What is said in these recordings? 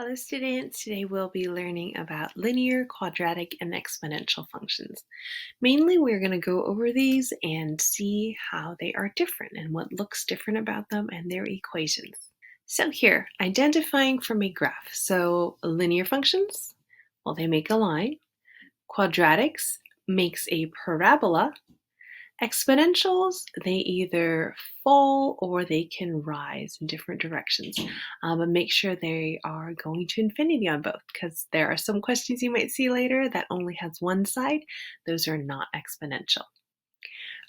Hello students, today we'll be learning about linear, quadratic, and exponential functions. Mainly we're going to go over these and see how they are different and what looks different about them and their equations. So here, identifying from a graph. So linear functions, well, they make a line. Quadratics makes a parabola. Exponentials, they either fall or they can rise in different directions. But make sure they are going to infinity on both, because there are some questions you might see later that only has one side. Those are not exponential.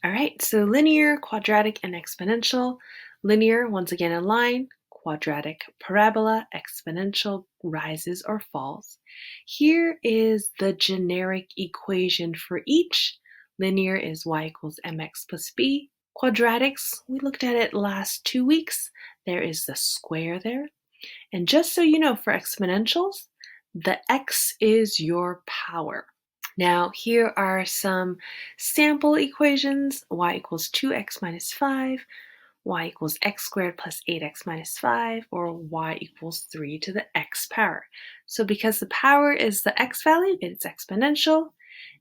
All right, so linear, quadratic, and exponential. Linear, once again, a line. Quadratic, parabola. Exponential, rises or falls. Here is the generic equation for each. Linear is y equals mx plus b. Quadratics, we looked at it last 2 weeks. There is the square there. And just so you know, for exponentials, the x is your power. Now, here are some sample equations. Y equals 2x minus 5, y equals x squared plus 8x minus 5, or y equals 3 to the x power. So because the power is the x value, it's exponential.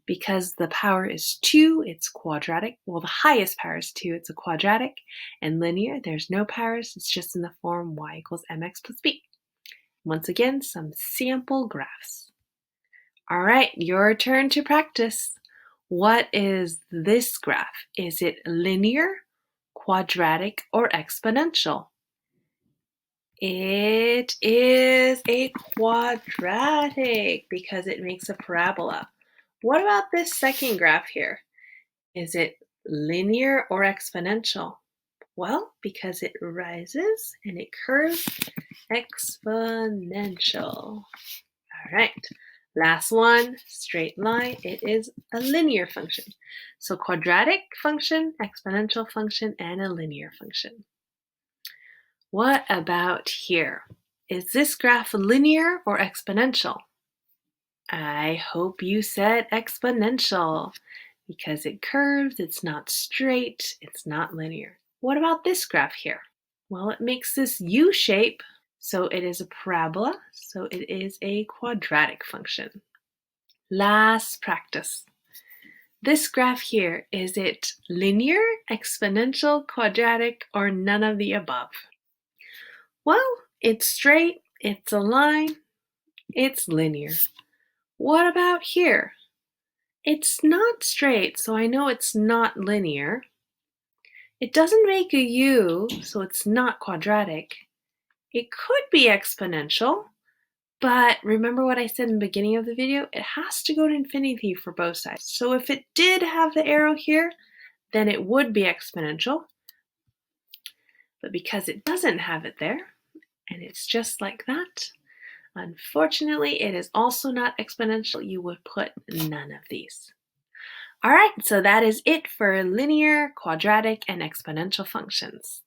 Because the power is 2, it's quadratic. Well, the highest power is 2, it's a quadratic. And linear, there's no powers, it's just in the form y equals mx plus b. Once again, some sample graphs. All right, your turn to practice. What is this graph? Is it linear, quadratic, or exponential? It is a quadratic because it makes a parabola. What about this second graph here? Is it linear or exponential? Well, because it rises and it curves, exponential. All right, last one, straight line. It is a linear function. So quadratic function, exponential function, and a linear function. What about here? Is this graph linear or exponential? I hope you said exponential because it curves, it's not straight, it's not linear. What about this graph here? Well, it makes this U shape, so it is a parabola, so it is a quadratic function. Last practice. This graph here, is it linear, exponential, quadratic, or none of the above? Well, it's straight, it's a line, it's linear. What about here? It's not straight, so I know it's not linear. It doesn't make a U, so it's not quadratic. It could be exponential, but remember what I said in the beginning of the video? It has to go to infinity for both sides. So if it did have the arrow here, then it would be exponential. But because it doesn't have it there, and it's just like that, unfortunately, it is also not exponential. You would put none of these. All right, so that is it for linear, quadratic, and exponential functions.